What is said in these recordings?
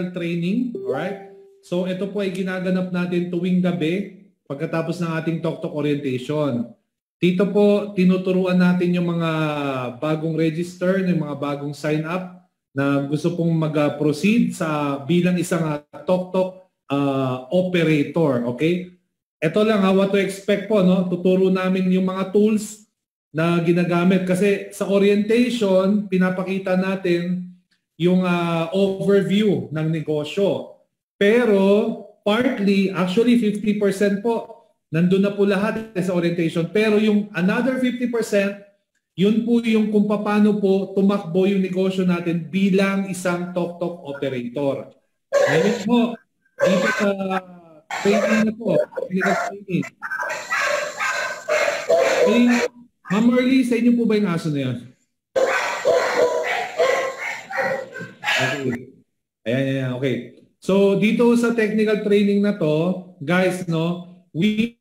technical training. Alright? So ito po ay ginaganap natin tuwing gabi pagkatapos ng ating Tok Tok orientation. Dito po tinuturuan natin yung mga bagong register, yung mga bagong sign up na gusto pong mag-proceed sa bilang isang Tok Tok operator. Okay? Ito lang what to expect po, no? Tuturo namin yung mga tools na ginagamit kasi sa orientation pinapakita natin yung overview ng negosyo. Pero partly, actually 50% po nandun na po lahat sa orientation. Pero yung another 50%, yun po yung kung paano po tumakbo yung negosyo natin bilang isang Tok Tok operator. Ngayon po, dito sa training na po, training. Okay. Ma'am Marley, sa inyo po ba yung aso na yan? Okay. Ayan. Okay. So, dito sa technical training na to, guys, no, we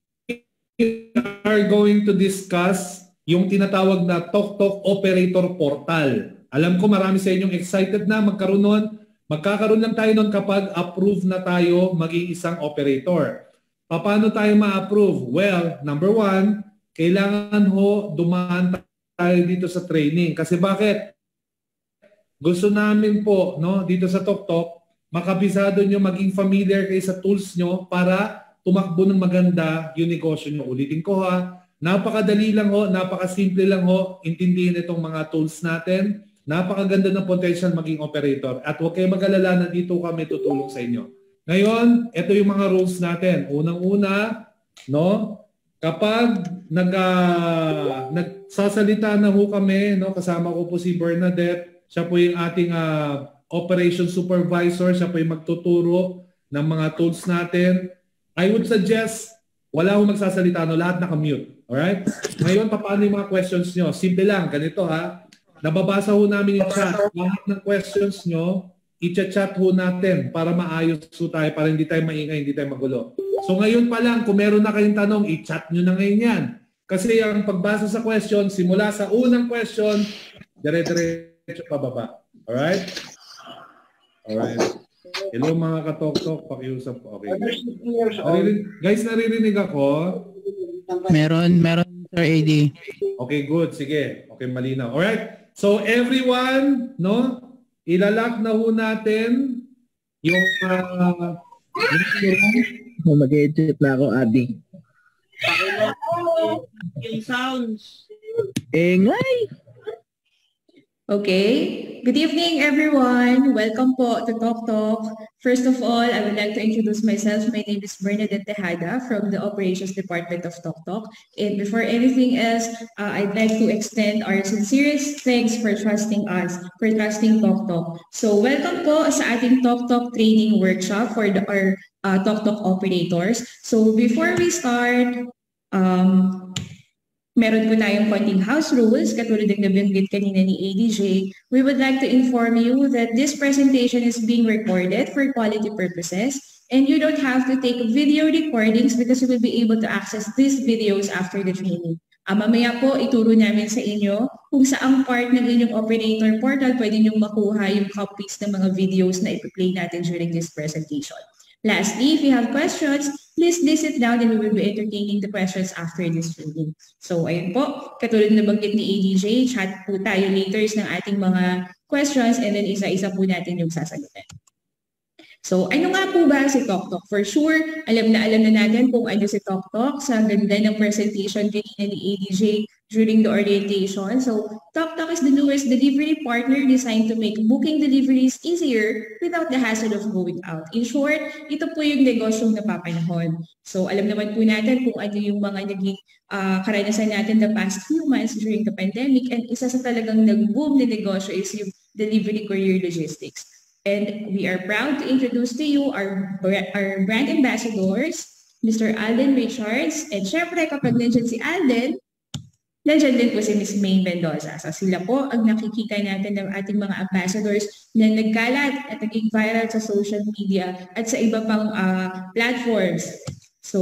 are going to discuss yung tinatawag na Tok Tok Operator Portal. Alam ko marami sa inyong excited na magkaroon nun. Magkakaroon lang tayo nun kapag approve na tayo maging isang operator. Paano tayo ma-approve? Well, number one, kailangan dumaan tayo dito sa training. Kasi bakit? Gusto namin po, no, dito sa Tok Tok, makabisado nyo, maging familiar kayo sa tools nyo para tumakbo ng maganda yung negosyo nyo. Ulitin ko napakadali lang napakasimple lang intindihin itong mga tools natin. Napakaganda ng potential maging operator. At huwag kayong mag-alala na dito kami tutulong sa inyo. Ngayon, ito yung mga rules natin. Unang-una, no, kapag nagsasalita na kami, no, kasama ko po si Bernadette, siya po yung ating operation supervisor, siya po yung magtuturo ng mga tools natin. I would suggest, wala akong magsasalita, no, lahat naka-mute. Alright? Ngayon, paano yung mga questions nyo? Simple lang, ganito Nababasa namin yung chat. Lahat ng questions nyo, i-chat natin para maayos tayo, para hindi tayo maingay, hindi tayo magulo. So ngayon pa lang, kung meron na kayong tanong, i-chat nyo na ngayon yan. Kasi ang pagbasa sa question, simula sa unang question, dire-diretso pababa. Alright? Alright. Hello mga katok-tok, pakiusap po. Okay. Guys, naririnig ako? Meron, Sir AD. Okay, good. Sige. Okay, malinaw. Alright. So everyone, no, ilalak na natin yung mag-edit na ako, Adi. Sounds. Engay! Okay. Good evening, everyone. Welcome po to Tok Tok. First of all, I would like to introduce myself. My name is Bernadette Tejada from the Operations Department of Tok Tok. And before anything else, I'd like to extend our sincerest thanks for trusting us, for trusting Tok Tok. So welcome po sa ating Tok Tok training workshop for our Tok Tok operators. So before we start, meron po tayong konting house rules, katulad ng nabanggit kanina ni ADJ. We would like to inform you that this presentation is being recorded for quality purposes, and you don't have to take video recordings because you will be able to access these videos after the training. Mamaya po, ituro namin sa inyo kung saang part ng inyong operator portal pwede nyo makuha yung copies ng mga videos na ipi-play natin during this presentation. Lastly, if you have questions, please list it down and we will be entertaining the questions after this training. So, ayun po, katulad na banggit ni ADJ, chat po tayo later ng ating mga questions and then isa-isa po natin yung sasagutin. So, ano nga po ba si Tok Tok? For sure, alam na natin kung ano si Tok Tok sa ganda ng presentation kanina ni ADJ during the orientation. So, Tok Tok is the newest delivery partner designed to make booking deliveries easier without the hassle of going out. In short, ito po yung negosyong napapanahon. So, alam naman po natin kung ano yung mga naging karanasan natin the past few months during the pandemic, and isa sa talagang nag-boom na negosyo is yung delivery courier logistics. And we are proud to introduce to you our brand ambassadors, Mr. Alden Richards. And syempre, kapag nandiyan si Alden, nandiyan din po si Ms. May Mendoza. So sila po ang nakikita natin ng ating mga ambassadors na nagkalat at naging viral sa social media at sa iba pang platforms. So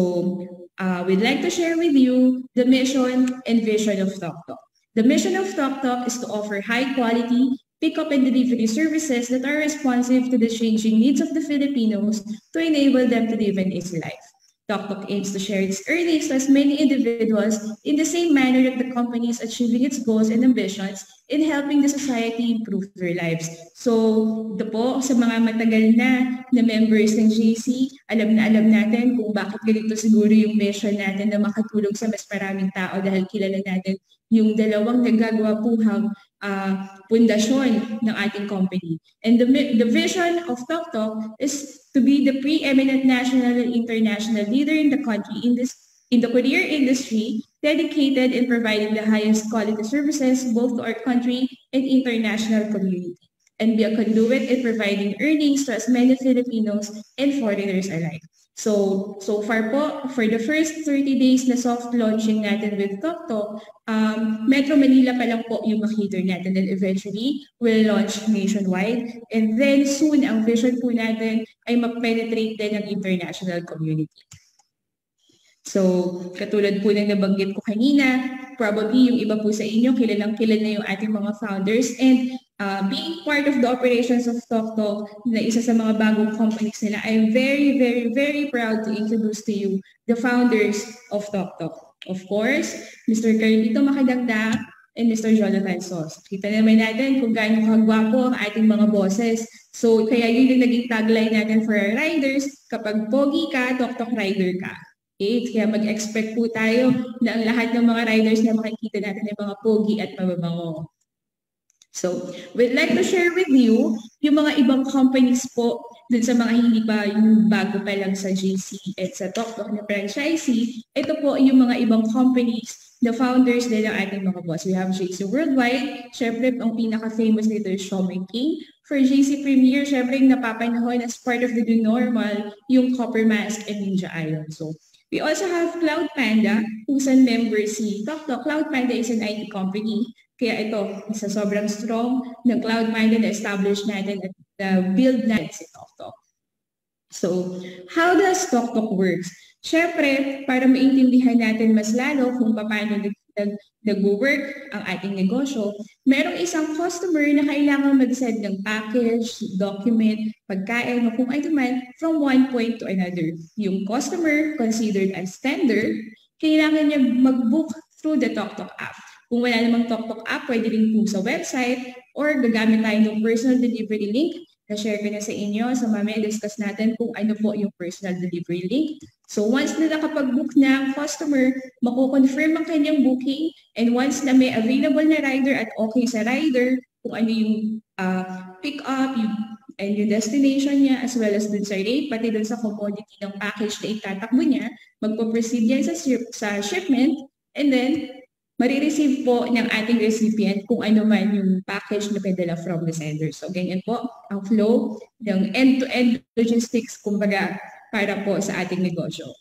we'd like to share with you the mission and vision of Tok Tok. The mission of Tok Tok is to offer high quality, pick-up and delivery services that are responsive to the changing needs of the Filipinos to enable them to live an easy life. TokTok aims to share its earnings to as many individuals in the same manner that the company is achieving its goals and ambitions in helping the society improve their lives. So, ito po, sa mga matagal na members ng JC, alam natin kung bakit ganito siguro yung mission natin na makatulong sa mas maraming tao dahil kilala natin yung dalawang nagagawa-puhang pundasyon ng ating company. And the vision of TokTok is to be the preeminent national and international leader in the country in the courier industry, dedicated in providing the highest quality services both to our country and international community, and be a conduit in providing earnings to as many Filipinos and foreigners alike. So far po, for the first 30 days na soft launching natin with TokTok, Metro Manila pa lang po yung makita natin, and eventually we'll launch nationwide. And then soon, ang vision po natin ay mag-penetrate din ang international community. So, katulad po ng nabanggit ko kanina, probably yung iba po sa inyo, kilalang-kilala na yung ating mga founders, and being part of the operations of TokTok, na isa sa mga bagong companies nila, I'm very, very, very proud to introduce to you the founders of TokTok. Of course, Mr. Carlito Makadagdag and Mr. Jonathan Sos. Kita naman natin kung gaano kagwapo ang ating mga bosses. So, kaya yun yung naging tagline natin for our riders, kapag pogi ka, TokTok rider ka. Okay, kaya mag-expect po tayo na ang lahat ng mga riders na makikita natin ay mga pogi at mababango. So, we'd like to share with you yung mga ibang companies po dun sa mga hindi pa yung bago pa lang sa JC at sa TokTok na franchisee. Ito po yung mga ibang companies, the founders din ng ating mga boss. We have JC Worldwide. Syempre, ang pinaka-famous nito is Showman King. For JC Premier, syempre yung napapanahon as part of the new normal, yung Copper Mask and Ninja Iron. So, we also have Cloud Panda, kung saan member si TokTok. Cloud Panda is an IT company. Kaya ito, isa sobrang strong ng Cloud Panda na establish natin at build natin si TokTok. So, how does TokTok works? Siyempre, para maintindihan natin mas lalo kung paano nag-work ang ating negosyo, merong isang customer na kailangan mag-send ng package, document, pagkain, o kung ano man, from one point to another. Yung customer, considered as sender, kailangan niya mag-book through the TokTok app. Kung wala namang TokTok app, pwede rin po sa website or gagamit tayo ng personal delivery link. Na-share ko na sa inyo. So mamaya discuss natin kung ano po yung personal delivery link. So once na nakapag-book na ang customer, mako-confirm ang kanyang booking, and once na may available na rider at okay sa rider, kung ano yung pick-up, and yung destination niya, as well as dun sa rate, pati dun sa commodity ng package na itatakbo niya, magpo-proceed yan sa shipment, and then marireceive po ng ating recipient kung ano man yung package na padala from the sender. So, ganyan po ang flow ng end-to-end logistics, kumbaga, para po sa ating negosyo.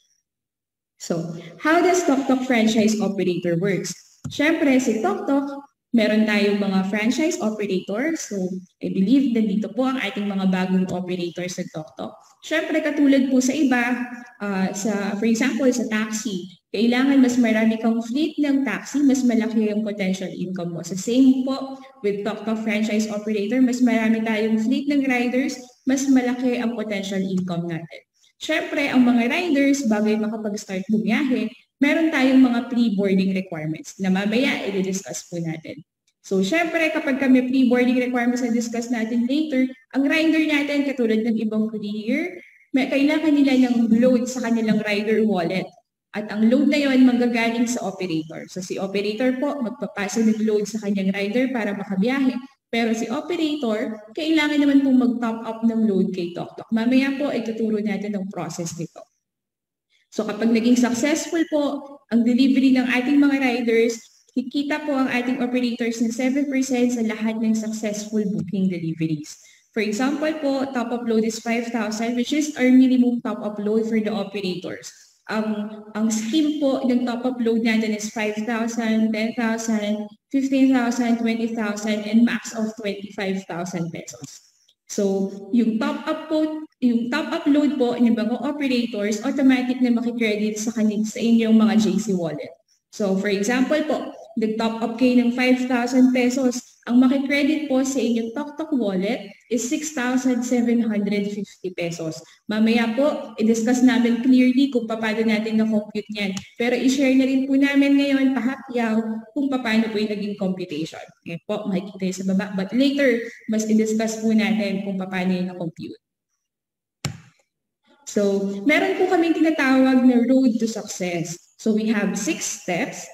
So, how does TokTok franchise operator works? Siyempre, si TokTok, meron tayong mga franchise operators. So, I believe nandito po ang ating mga bagong operators sa TokTok. Siyempre, katulad po sa iba, for example, sa taxi, kailangan mas marami kang fleet ng taxi, mas malaki yung potential income mo. Sa same po with TokTok franchise operator, mas marami tayong fleet ng riders, mas malaki ang potential income natin. Siyempre, ang mga riders, bago makapag-start bumiyahe, meron tayong mga pre-boarding requirements na mamaya i-discuss po natin. So, syempre, kapag kami pre-boarding requirements na discuss natin later, ang rider natin, katulad ng ibang courier, kailangan nila ng load sa kanilang rider wallet. At ang load na yon manggagaling sa operator. So, si operator po, magpapasa ng load sa kanyang rider para makabiyahe. Pero si operator, kailangan naman pong mag-top up ng load kay TokTok. Mamaya po, ituturo natin ang process nito. So, kapag naging successful po ang delivery ng ating mga riders, kikita po ang ating operators ng 7% sa lahat ng successful booking deliveries. For example po, top-up load is 5,000, which is our minimum top-up load for the operators. Ang scheme po ng top-up load natin is 5,000, 10,000, 15,000, 20,000, and max of 25,000 pesos. So, yung top-up load po ng mga operators, automatic na makikredit sa inyong mga JC wallet. So, for example po, nag-top up kayo ng 5,000 pesos, ang makikredit po sa inyong TokTok wallet is 6,750 pesos. Mamaya po, i-discuss namin clearly kung paano natin na-compute yan. Pero i-share na rin po namin ngayon, pahapyaw, kung paano po yung naging computation. Okay po, makikita yun sa baba. But later, mas i-discuss po natin kung paano yung na-compute. So, meron po kaming tinatawag na road to success. So, we have 6 steps.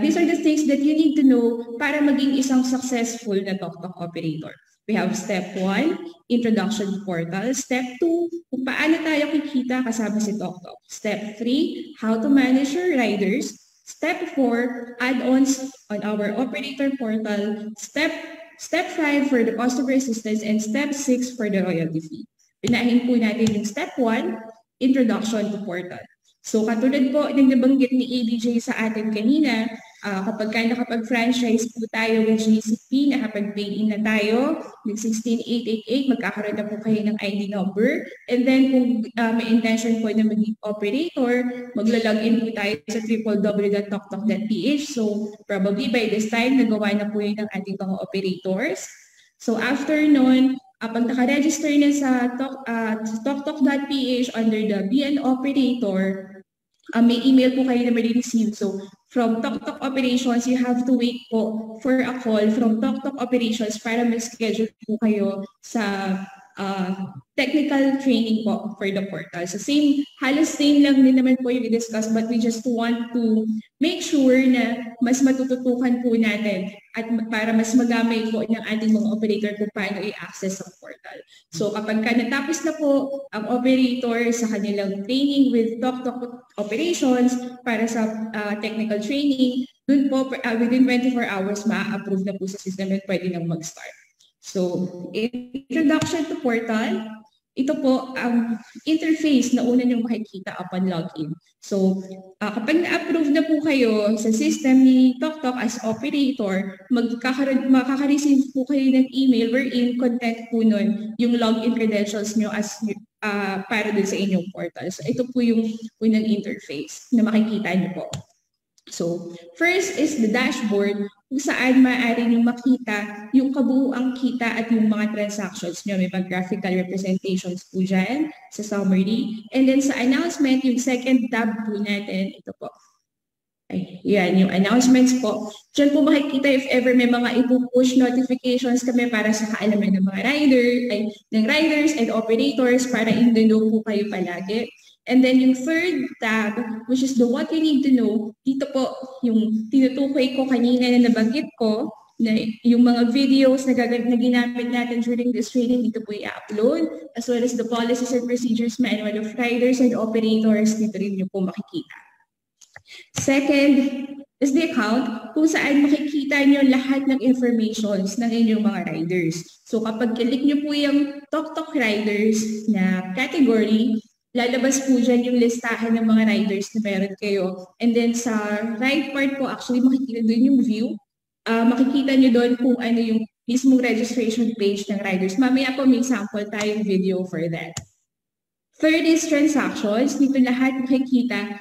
These are the things that you need to know para maging isang successful na TokTok operator. We have step 1, introduction to portal. Step 2, kung paano tayo kikita kasama si TokTok. Step 3, how to manage your riders. Step 4, add-ons on our operator portal. Step 5 for the customer assistance, and step 6 for the royalty fee. Pinahin po natin yung step 1, introduction to portal. So katulad po ng nabanggit ni ADJ sa atin kanina, kapag nakapag-franchise po tayo with GCP, nakapag-pay-in na tayo, with 16888, magkakaroon na po kayo ng ID number. And then kung may intention po na maging operator, maglalogin po tayo sa www.toktok.ph. So probably by this time, nagawa na po yun ng ating mga operators. So after nun, pag naka-register na sa toktok.ph under the BN operator, may email po kayo na ma-receive. So, from TokTok Operations, you have to wait po for a call from TokTok Operations para mag-schedule po kayo sa technical training po for the portal. So, halos same lang din naman po yung i-discuss, but we just want to make sure na mas matututukan po natin at para mas magamay po ng ating mga operator kung paano i-access ang portal. So kapag natapos na po ang operator sa kanilang training with TokTok Operations para sa technical training, dun po within 24 hours ma-approve na po sa system at pwede nang mag-start. So introduction to portal, ito po ang interface na una nyo makikita upon login. So, kapag na-approve na po kayo sa system ni TokTok as operator, makaka-receive po kayo ng email wherein content po nun yung login credentials nyo as para dun sa inyong portal. So, ito po yung unang interface na makikita nyo po. So, first is the dashboard kung saan maaari nyo makita yung kabuuang kita at yung mga transactions nyo. May mga graphical representations po dyan sa summary. And then sa announcement, yung second tab po natin, ito po. Ay, yan, yung announcements po. Diyan po makikita if ever may mga ipo-push notifications kami para sa kaalaman ng mga riders and operators para in the know po kayo palagi. And then yung third tab, which is the what you need to know, dito po yung tinutukoy ko kanina na nabanggit ko, na yung mga videos na ginamit natin during this training, dito po i-upload, as well as the policies and procedures manual of riders and operators, dito rin nyo po makikita. Second is the account kung saan makikita nyo lahat ng informations ng inyong mga riders. So kapag click nyo po yung TokTok Riders na category, lalabas po dyan yung listahan ng mga riders na meron kayo. And then sa right part po, actually makikita doon yung view. Makikita nyo doon kung ano yung mismong registration page ng riders. Mamaya po may sample tayong video for that. Third is transactions. Dito lahat makikita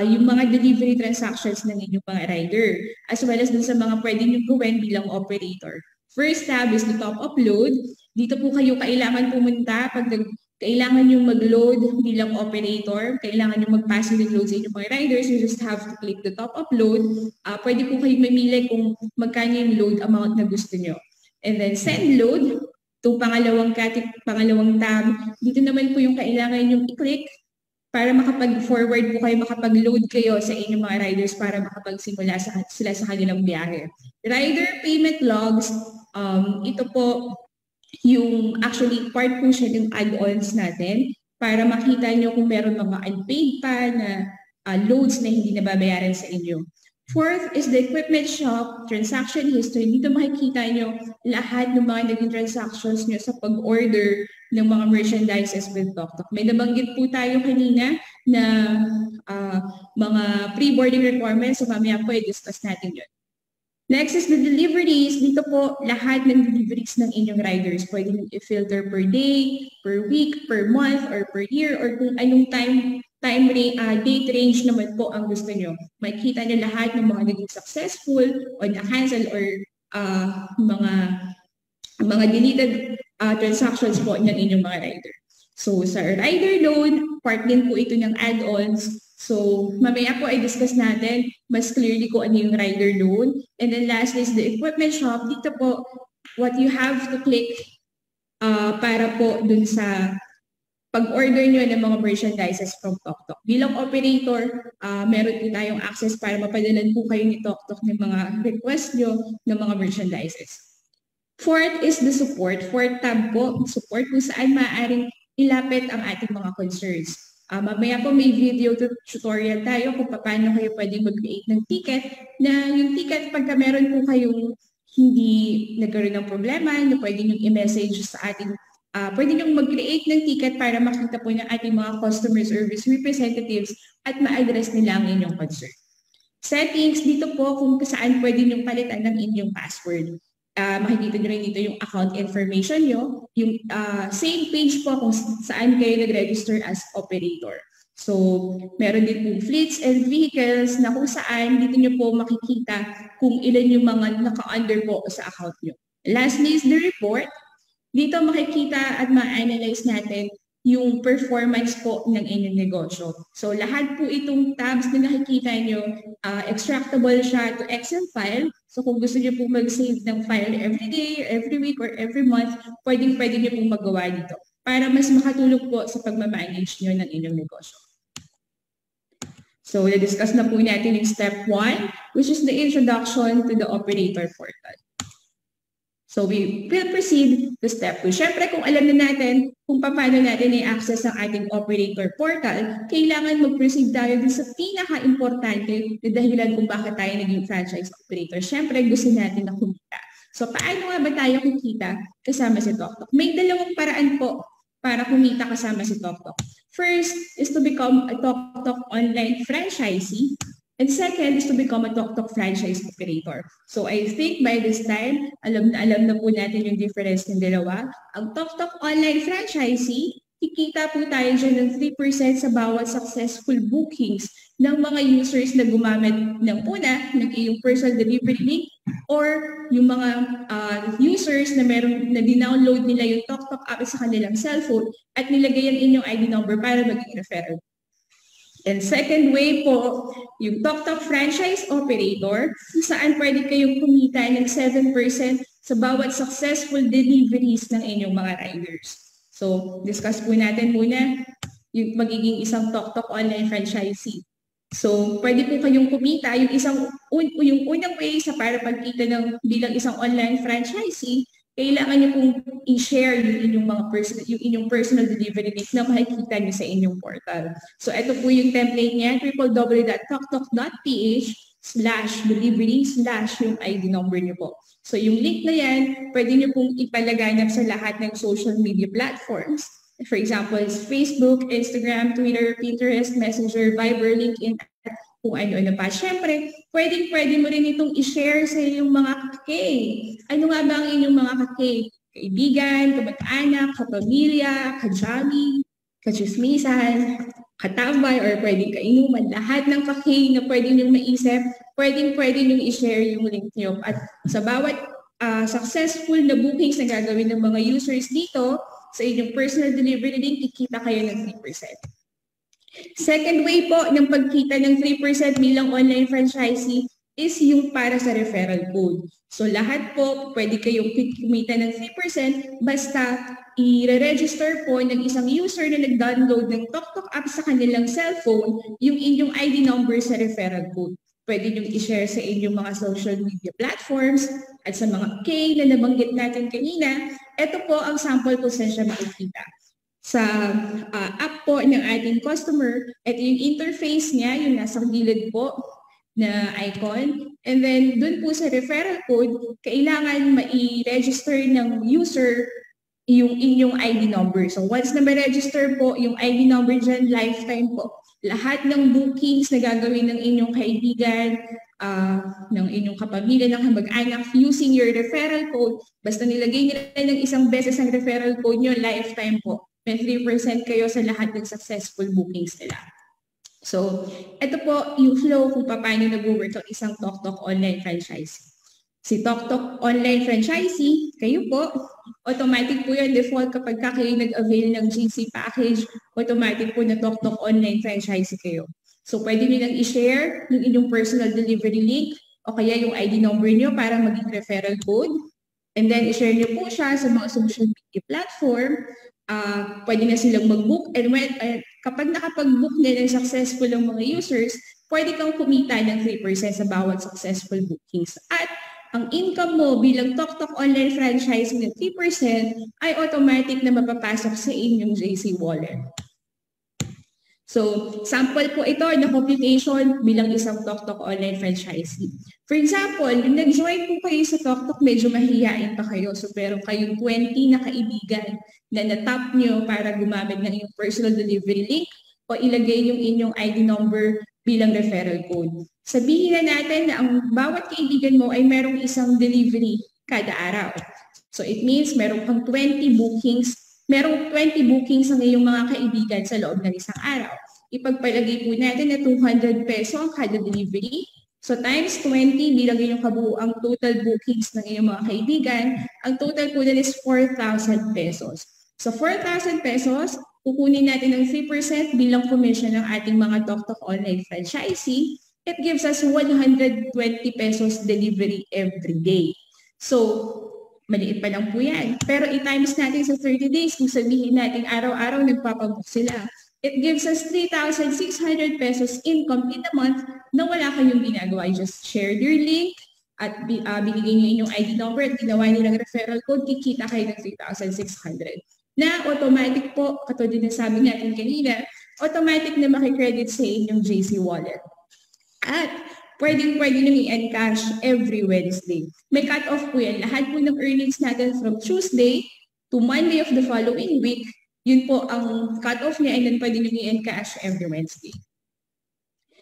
yung mga delivery transactions ng inyong mga rider, as well as dun sa mga pwede nyo gawin bilang operator. First tab is the top upload. Dito po kayo kailangan pumunta pag kailangan nyo mag-load bilang operator, kailangan nyo mag-pass ng load sa inyong mga riders, you just have to click the top upload. Pwede po kayo mamili kung magkano yung load amount na gusto nyo. And then send load, itong pangalawang tab, dito naman po yung kailangan nyo i-click para makapag-forward po kayo, makapag-load kayo sa inyong mga riders para makapagsimula sila sa kanilang biyahe. Rider payment logs, ito po yung actually part po siya ng add-ons natin para makita nyo kung meron mga unpaid pa na loads na hindi nababayaran sa inyo. Fourth is the equipment shop transaction history. Dito makikita nyo lahat ng mga naging transactions nyo sa pag-order ng mga merchandises with TokTok. May nabanggit po tayo kanina na mga pre-boarding requirements. So mamaya po i-discuss natin yun. Next is the deliveries. Dito po lahat ng deliveries ng inyong riders. Pwede nyo i-filter per day, per week, per month, or per year, or kung anong time date range naman po ang gusto nyo. Makikita nyo lahat ng mga naging successful o na-cancel or mga deleted transactions po ng inyong mga rider. So sa rider loan, part din po ito ng add-ons. So mamaya po ay discuss natin mas clearly kung ano yung rider loan. And then lastly is the equipment shop. Dito po, what you have to click para po dun sa pag-order nyo ng mga merchandises from TokTok. Bilang operator, meron po tayong access para mapadalan po kayo ni TokTok ng mga request nyo ng mga merchandises. Fourth is the support. Fourth tab po, support kung saan maaaring ilapit ang ating mga concerns. Mamaya po may video tutorial tayo kung paano kayo pwedeng mag-create ng ticket na yung ticket pagka meron po kayong hindi nagkaroon ng problema na pwede nyo i-message sa ating pwede nyo mag-create ng ticket para makita po ng ating mga customer service representatives at ma-address nila ang inyong concern. Settings, dito po kung saan pwede nyo palitan ng inyong password. Makikita nyo rin dito yung account information nyo, yung same page po kung saan kayo nag-register as operator. So, meron din po fleets and vehicles na kung saan dito nyo po makikita kung ilan yung mga naka-under po sa account nyo. Lastly is the report. Dito makikita at ma-analyze natin yung performance po ng inyong negosyo. So lahat po itong tabs na nakikita nyo, extractable siya to Excel file. So kung gusto nyo po mag-save ng file every day, every week, or every month, pwede nyo pong magawa dito para mas makatulong po sa pagmamanage nyo ng inyong negosyo. So na-discuss na po natin yung step 1, which is the introduction to the operator portal. So we will proceed to step 2. Siyempre, kung alam na natin kung paano natin i-access ang ating operator portal, kailangan mag-proceed tayo din sa pinaka-importante na dahilan kung bakit tayo naging franchise operator. Siyempre, gusto natin na kumita. So paano nga ba tayo kikita kasama si TokTok? May dalawang paraan po para kumita kasama si TokTok. First is to become a TokTok online franchisee. And second is to become a TokTok franchise operator. So I think by this time, alam na po natin yung difference ng dalawa. Ang TokTok online franchisee, kikita po tayo dyan ng 3% sa bawat successful bookings ng mga users na gumamit ng una, ng iyong personal delivery link, or yung mga users na na dinownload nila yung TokTok app sa kanilang cellphone at nilagay ang inyong ID number para maging referral. And second way po, yung TokTok franchise operator, kung saan pwede kayong kumita ng 7% sa bawat successful deliveries ng inyong mga riders. So, discuss po natin muna yung magiging isang TokTok online franchisee. So, pwede po kayong kumita yung yung unang way sa para pagkita ng bilang isang online franchisee, kailangan niyo pong i-share yung inyong personal delivery link na makikita niyo sa inyong portal. So ito po yung template niya, www.toktok.ph/delivery/ yung ID number niyo po. So yung link na yan, pwede niyo pong ipalaganap sa lahat ng social media platforms. For example, Facebook, Instagram, Twitter, Pinterest, Messenger, Viber, LinkedIn, kung ano-ano pa. Siyempre, pwede mo rin itong i-share sa inyong mga kakay. Ano nga ba ang inyong mga kakay? Kaibigan, kamag-anak, kapamilya, kajami, kachismisan, katambay, or pwedeng kainuman. Lahat ng kakay na pwede nyo maisip, pwede nyo i-share yung link nyo. At sa bawat successful na bookings na gagawin ng mga users dito, sa inyong personal delivery link, kikita kayo ng 3%. Second way po ng pagkita ng 3% bilang online franchisee is yung para sa referral code. So lahat po pwede kayong kumita ng 3% basta i-register po ng isang user na nag-download ng TokTok app sa kanilang cellphone yung inyong ID number sa referral code. Pwede nyo i-share sa inyong mga social media platforms at sa mga K na nabanggit natin kanina. Ito po ang sample kung saan siya makikita. Sa app po ng ating customer, ito yung interface niya, yung nasa gilid po na icon. And then, dun po sa referral code, kailangan ma-register ng user yung inyong ID number. So, once na ma-register po yung ID number dyan, lifetime po. Lahat ng bookings na gagawin ng inyong kaibigan, ng inyong kapamilya, ng kamag-anak, using your referral code, basta nilagay nila ng isang beses ang referral code nyo, lifetime po. May 3% kayo sa lahat ng successful bookings nila. So, ito po yung flow kung paano nag-work ang isang TokTok online franchisee. Si TokTok online franchisee, kayo po, automatic po yun, default kapag kayo nag-avail ng GC package, automatic po na TokTok online franchisee kayo. So, pwede nyo lang i-share yung inyong personal delivery link o kaya yung ID number nyo para maging referral code. And then, i-share nyo po siya sa mga social media platform. Pwede na silang mag-book. And kapag nakapag-book na ng successful ang mga users, pwede kang kumita ng 3% sa bawat successful bookings. At ang income mo bilang TokTok online franchise ng 3% ay automatic na mapapasok sa inyong JC Wallet. So, sample po ito na computation bilang isang TokTok online franchisee. For example, yung nag-join po kayo sa TokTok, medyo mahihain pa kayo. So, meron kayong 20 na kaibigan na natap nyo para gumamit ng inyong personal delivery link o ilagay yung inyong ID number bilang referral code. Sabihin na natin na ang bawat kaibigan mo ay merong isang delivery kada araw. So, it means meron kang 20 bookings. Merong 20 bookings ang iyong mga kaibigan sa loob ng isang araw. Ipagpalagay po natin na 200 peso ang kada delivery. So times 20 bilang yung kabuuang total bookings ng iyong mga kaibigan, ang total po din is 4,000 pesos. So 4,000 pesos, kukunin natin ng 3% bilang commission ng ating mga TokTok online franchisee. It gives us 120 pesos delivery every day. So, maliit pa lang po yan. Pero i-times natin sa 30 days, kung sabihin natin araw-araw nagpapabook sila, it gives us 3,600 pesos income in a month na wala kayong ginagawa. You just shared your link at binigay nyo yung ID number at ginawa nyo ng referral code, kikita kayo ng 3,600. Na automatic po, katulad na sabi natin kanina, automatic na makikredit sa inyong JC Wallet. At pwede nyo i-encash every Wednesday. May cut-off po yan. Lahat po ng earnings natin from Tuesday to Monday of the following week, yun po ang cut-off niya and then pwede nyo i-encash every Wednesday.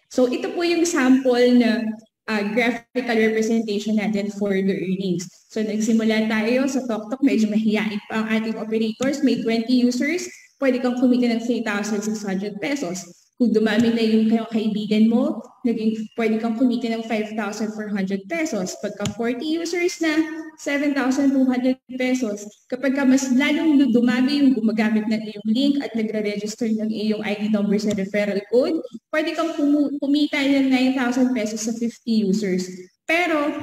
So ito po yung sample na graphical representation natin for the earnings. So nagsimula tayo sa TokTok, medyo mahihain pa ang ating operators. May 20 users, pwede kang kumita ng 3,600 pesos. Kung dumami na yung kaibigan mo, pwede kang kumita ng 5,400 pesos. Pagka 40 users na, 7,200 pesos. Kapag mas lalong dumami yung gumagamit ng iyong link at nagre-register ng iyong ID number sa referral code, pwede kang kumita ng 9,000 pesos sa 50 users. Pero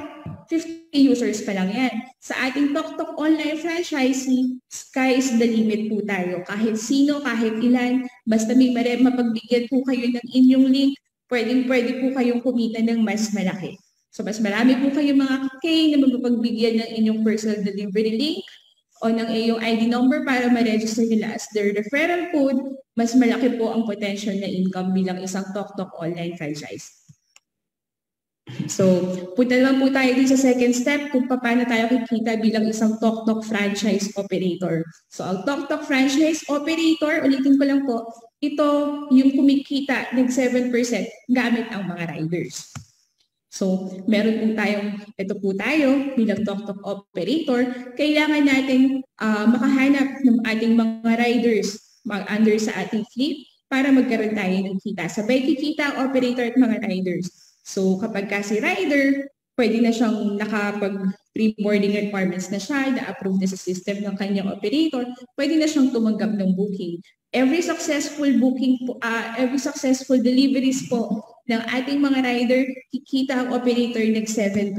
50 users pa lang yan. Sa ating TokTok online franchisee, sky is the limit po tayo. Kahit sino, kahit ilan, basta may mapagbigyan po kayo ng inyong link, pwede po kayong kumita ng mas malaki. So mas marami po kayong mga K na mapagbigyan ng inyong personal delivery link o ng iyong ID number para ma-register nila as their referral code, mas malaki po ang potential na income bilang isang TokTok online franchise. So, punta naman po tayo din sa second step kung paano tayo kikita bilang isang TokTok franchise operator. So, ang TokTok franchise operator, ulitin ko lang po, ito yung kumikita ng 7% gamit ang mga riders. So, meron po ito po tayo bilang TokTok operator, kailangan natin makahanap ng ating mga riders under sa ating fleet para magkaroon tayo ng kita. Sabay kikita ang operator at mga riders. So kapag si rider, pwede na siyang nakapag-pre-boarding requirements na siya, na-approve na sa system ng kanyang operator, pwede na siyang tumanggap ng booking. Every successful booking po, every successful deliveries po ng ating mga rider, kikita ang operator ng 7%.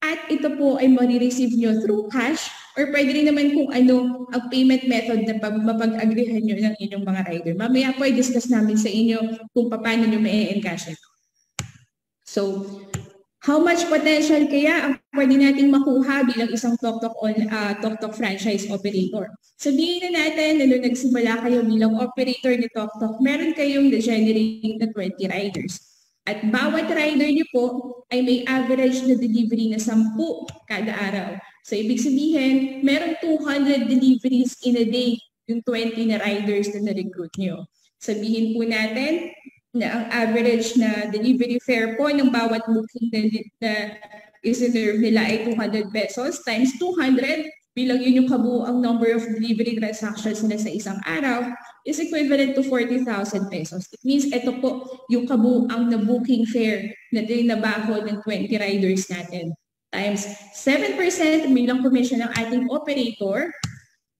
At ito po ay ma-receive nyo through cash or pwede rin naman kung ano ang payment method na mapag-agreehan nyo ng inyong mga rider. Mamaya po i-discuss namin sa inyo kung paano nyo ma-encash ito. So, how much potential kaya ang pwede nating makuha bilang isang TokTok franchise operator? Sabihin na natin na nung nagsimula kayo bilang operator ni TokTok, meron kayong na-generate na 20 riders. At bawat rider niyo po ay may average na delivery na 10 kada araw. So, ibig sabihin, meron 200 deliveries in a day yung 20 na riders na na-recruit niyo. Sabihin po natin, na ang average na delivery fare po ng bawat booking na iserve nila ay 200 pesos times 200 bilang yun yung kabuuang number of delivery transactions nila sa isang araw, is equivalent to 40,000 pesos. It means ito po yung kabuang na booking fare na tinabako ng 20 riders natin. Times 7% bilang commission ng ating operator,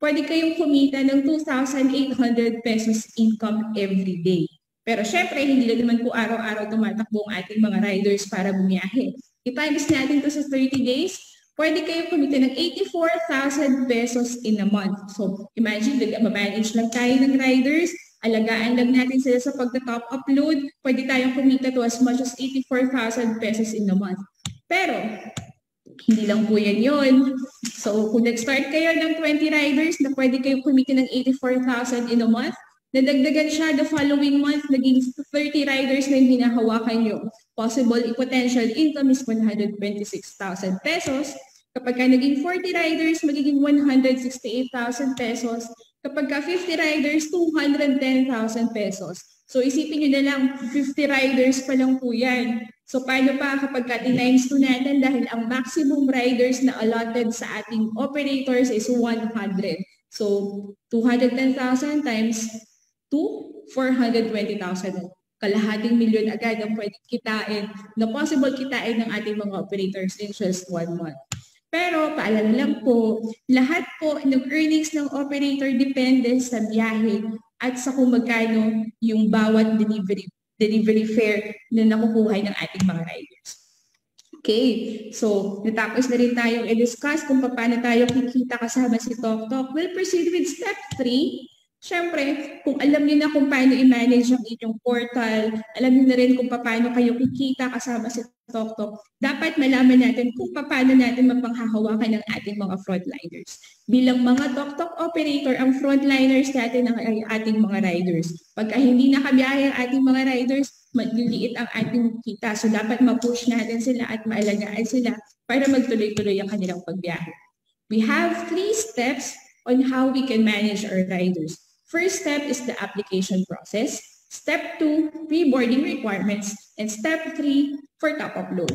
pwede kayong kumita ng 2,800 pesos income every day. Pero syempre, hindi na naman po araw-araw tumatakbo ang ating mga riders para bumiyahe. I-times natin to sa 30 days, pwede kayong kumita ng 84,000 pesos in a month. So, imagine, manage lang tayo ng riders, alagaan lang natin sila sa pagta-top upload, pwede tayong kumita to as much as 84,000 pesos in a month. Pero, hindi lang po yan yun. So, kung nag-start kayo ng 20 riders na pwede kayong kumita ng 84,000 in a month, nadagdagan siya the following month, naging 30 riders na yung hinahawakan nyo. Possible potential income is 126,000 pesos. Kapag ka naging 40 riders, magiging 168,000 pesos. Kapag ka 50 riders, 210,000 pesos. So isipin nyo na lang, 50 riders pa lang po yan. So paano pa kapag ka times 2 natin dahil ang maximum riders na allotted sa ating operators is 100. So 210,000 times 420,000. Kalahating milyon agad ang pwedeng kitain, na possible kitain ng ating mga operators in just 1 month. Pero paalala lang po, lahat po ng earnings ng operator depende sa biyahe at sa kung magkano yung bawat delivery fare na nakukuha ng ating mga riders. Okay, so natapos na rin tayong i-discuss kung paano tayo kikita kasama si TokTok. We'll proceed with step 3. Siyempre, kung alam niyo na kung paano i-manage ang inyong portal, alam niyo na rin kung paano kayo kikita kasama si TokTok, dapat malaman natin kung paano natin mapanghahawakan ng ating mga frontliners. Bilang mga TokTok operator, ang frontliners natin ay ating mga riders. Pagka hindi nakabiyahe ang ating mga riders, maliliit ang ating kita. So dapat ma-push natin sila at maalagaan sila para magtuloy-tuloy ang kanilang pagbiyahe. We have 3 steps on how we can manage our riders. First step is the application process. Step 2, pre-boarding requirements. And step 3, for top upload.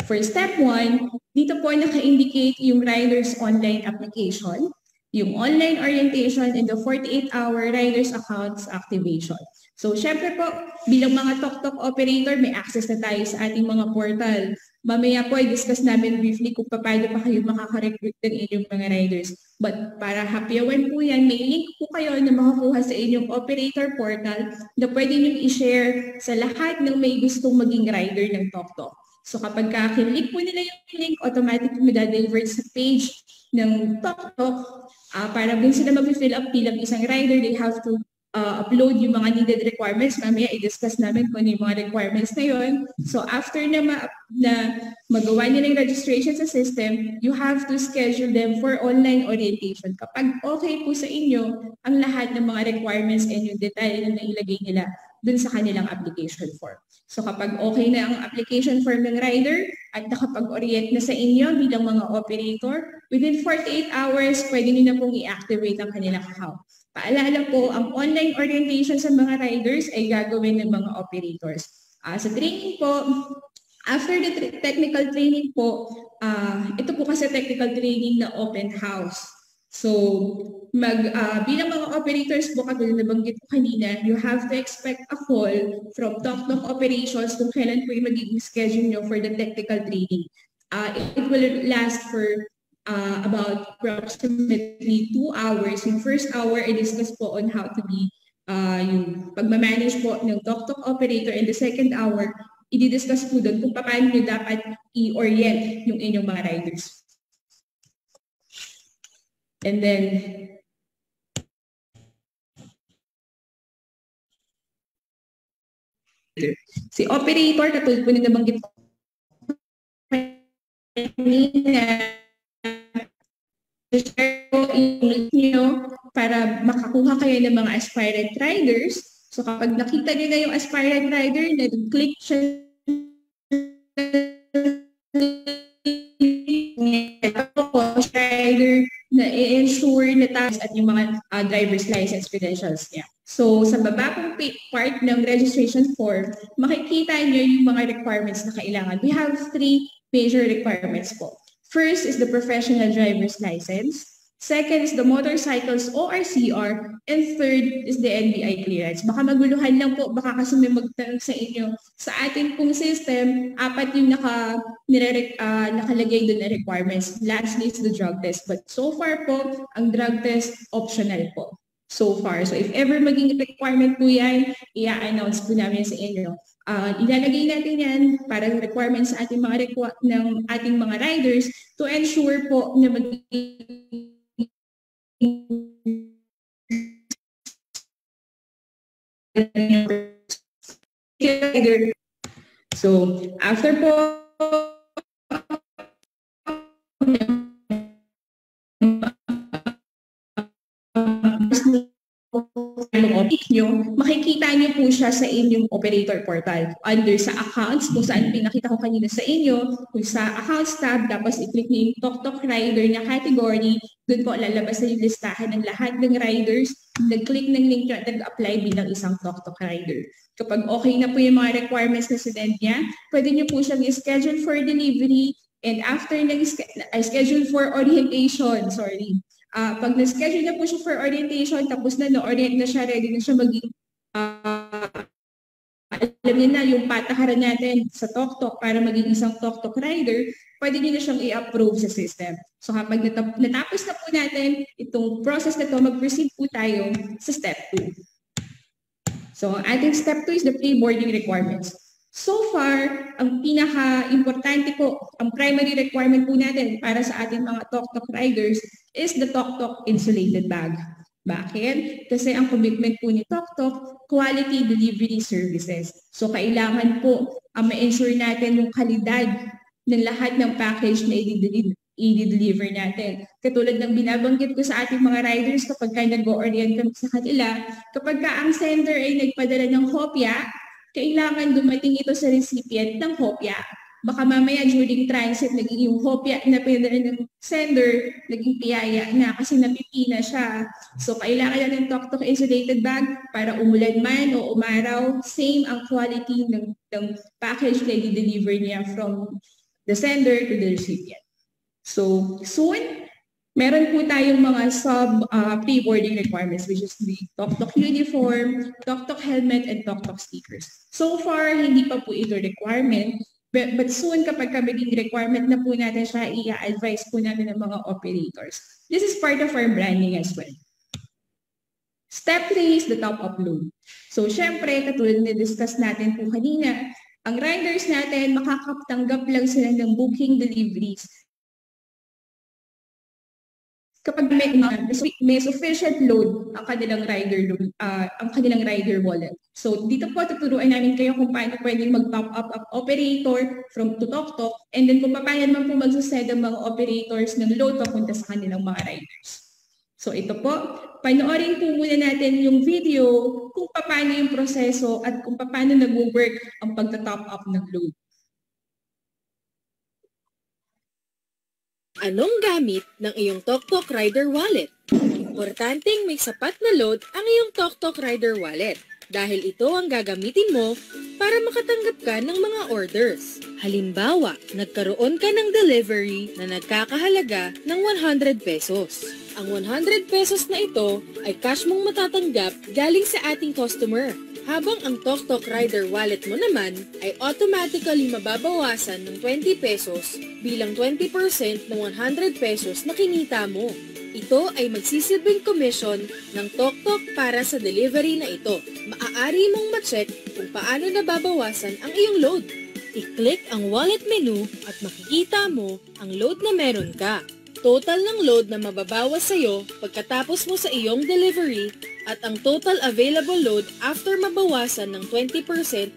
For step 1, dito po naka-indicate yung rider's online application, yung online orientation, and the 48-hour rider's accounts activation. So, syempre po, bilang mga TokTok operator, may access na tayo sa ating mga portal. Mamaya po, i-discuss namin briefly kung paano pa kayo makaka-recruit ng inyong mga riders. But para hapyawan po yan, may link po kayo na makakuha sa inyong operator portal na pwede nyo i-share sa lahat ng may gustong maging rider ng TokTok. So kapag ka-click po nila yung link, automatic madadeliver sa page ng TokTok. Para din sila mag-fill up bilang isang rider, they have to upload yung mga needed requirements. Mamaya i-discuss namin kung ano yung mga requirements na yun. So after na magawa nila yung registration sa system, you have to schedule them for online orientation. Kapag okay po sa inyo ang lahat ng mga requirements and yung detalye na nailagay nila dun sa kanilang application form. So kapag okay na ang application form ng rider at nakapag-orient na sa inyo bilang mga operator, within 48 hours, pwede nyo na pong i-activate ang kanilang account. Paalala po, ang online orientation sa mga riders ay gagawin ng mga operators. Sa training po, after the technical training po, ito po kasi technical training na open house. So, bilang mga operators po, katulad na banggit ko kanina, you have to expect a call from TokTok operations kung kailan po yung magiging schedule nyo for the technical training. It will last for about approximately 2 hours. Yung first hour, i-discuss po on how to be yung pagmamanage po ng TokTok operator, and the second hour, i-discuss po doon kung paano nyo dapat i-orient yung inyong mga riders. And then, si operator, katulad po na nabanggit ko kanina, share ko i-link nyo para makakuha kayo ng mga aspirant riders. So kapag nakita nyo na yung aspirant rider, nag-click siya rider na i-ensure na tayo at yung mga driver's license credentials niya. So sa baba pong part ng registration form, makikita nyo yung mga requirements na kailangan. We have 3 major requirements po. First is the professional driver's license. Second is the motorcycles ORCR. And third is the NBI clearance. Baka maguluhan lang po, baka kasi may magtanong sa inyo. Sa atin pong system, 4 yung nakalagay doon na requirements. Lastly is the drug test. But so far po, ang drug test optional po. So far. So if ever maging requirement po yan, i-announce po namin sa inyo. Ilalagay natin yan para requirements sa ating ng ating mga riders to ensure po na maging so after po nyo, makikita nyo po siya sa inyong operator portal. Under sa accounts, kung saan pinakita ko kanina sa inyo, kung sa accounts tab, tapos i-click nyo yung Tok Rider na category, doon po lalabas na yung listahan ng lahat ng riders, nag-click ng link nyo at nag-apply bilang isang Tok Rider. Kapag okay na po yung mga requirements na sinend niya, pwede nyo po siyang schedule for delivery, and after schedule for orientation, pag na-schedule na po siya for orientation, tapos na-orient na siya, ready na siya maging, alam niyo na yung patakaran natin sa Tok para maging isang Tok rider, pwede niyo na siyang i-approve sa system. So kapag natapos na po natin itong process na to, mag-proceed po tayo sa step 2. So ating step 2 is the pre-boarding requirements. So far, ang pinaka-importante po, ang primary requirement po natin para sa ating mga Tok riders is the Tok insulated bag. Bakit? Kasi ang commitment po ni Tok quality delivery services. So kailangan po ma-ensure natin yung kalidad ng lahat ng package na i-deliver natin. Katulad ng binabanggit ko sa ating mga riders kapag nag-orient kami sa kanila, kapag ang sender ay nagpadala ng hopya, kailangan dumating ito sa recipient ng hopya. Baka mamaya during transit, naging yung hopya na pinadala ng sender, naging piyaya na kasi napipina siya. So kailangan na ng Tok insulated bag para umulan man o umaraw, same ang quality ng package na i-deliver niya from the sender to the recipient. So soon, meron po tayong mga pre-boarding requirements, which is the Tok uniform, Tok helmet, and Tok stickers. So far, hindi pa po ito requirement, but soon kapag maging requirement na po natin siya, i-advise po natin ng mga operators. This is part of our branding as well. Step 3 is the top upload. So syempre, katulad na discuss natin po kanina, ang riders natin, makakatanggap lang sila ng booking deliveries kapag may sufficient load ang kanilang rider wallet. So dito po tuturuan namin kayo kung paano pwedeng mag-top up ang operator from to Tok, and then kung paano naman po magsasend ang mga operators ng load papunta sa kanilang mga riders. So ito po, panoorin po muna natin yung video kung paano yung proseso at kung paano nag-work ang pagta-top up ng load. Anong gamit ng iyong Tok Rider Wallet? Importanteng may sapat na load ang iyong Tok Rider Wallet dahil ito ang gagamitin mo para makatanggap ka ng mga orders. Halimbawa, nagkaroon ka ng delivery na nagkakahalaga ng 100 pesos. Ang 100 pesos na ito ay cash mong matatanggap galing sa ating customer. Habang ang Tok Rider Wallet mo naman ay automatically mababawasan ng 20 pesos bilang 20% ng 100 pesos na kinita mo. Ito ay magsisilbing commission ng Tok para sa delivery na ito. Maaari mong ma-check kung paano nababawasan ang iyong load. I-click ang wallet menu at makikita mo ang load na meron ka. Total ng load na mababawas sa iyo pagkatapos mo sa iyong delivery at ang total available load after mabawasan ng 20%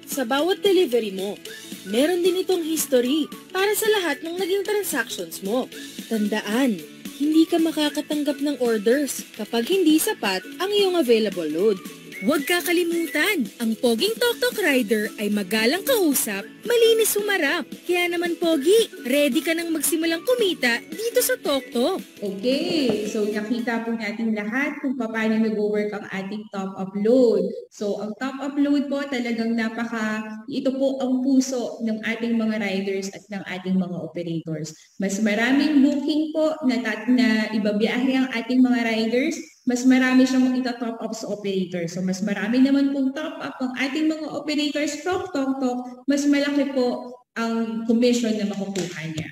sa bawat delivery mo. Meron din itong history para sa lahat ng naging transactions mo. Tandaan, hindi ka makakatanggap ng orders kapag hindi sapat ang iyong available load. Huwag kakalimutan, ang Poging Tok Rider ay magalang kausap, malinis humarap. Kaya naman Pogi, ready ka nang magsimulang kumita dito sa Tok. Okay, so nakita po natin lahat kung paano nag-work ang ating top upload. So ang top upload po talagang ito po ang puso ng ating mga riders at ng ating mga operators. Mas maraming booking po na ibabiyahe ang ating mga riders, mas marami siyang ita-top up sa operator. So mas marami naman pong top up ang ating mga operators from Tok, mas malaki po ang commission na makukuha niya.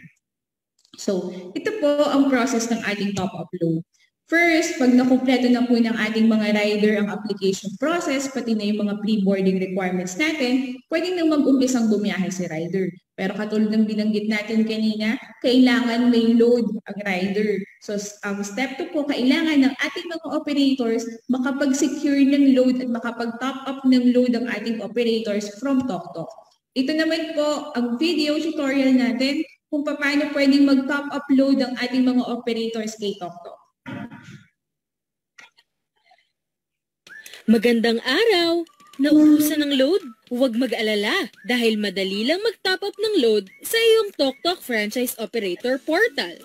So ito po ang process ng ating top upload. First, pag nakumpleto na po ng ating mga rider ang application process, pati na yung mga pre-boarding requirements natin, pwedeng nang mag-umpisang bumiyahe si rider. Pero katulad ng binanggit natin kanina, kailangan may load ang rider. So ang step 2 po, kailangan ng ating mga operators makapag-secure ng load at makapag-top up ng load ang ating operators from Tok. Ito naman po ang video tutorial natin kung paano pwedeng mag-top up load ang ating mga operators kay Tok. Magandang araw! Nauubusan ng load? Huwag mag-alala dahil madali lang mag-top up ng load sa iyong Tok Franchise Operator Portal.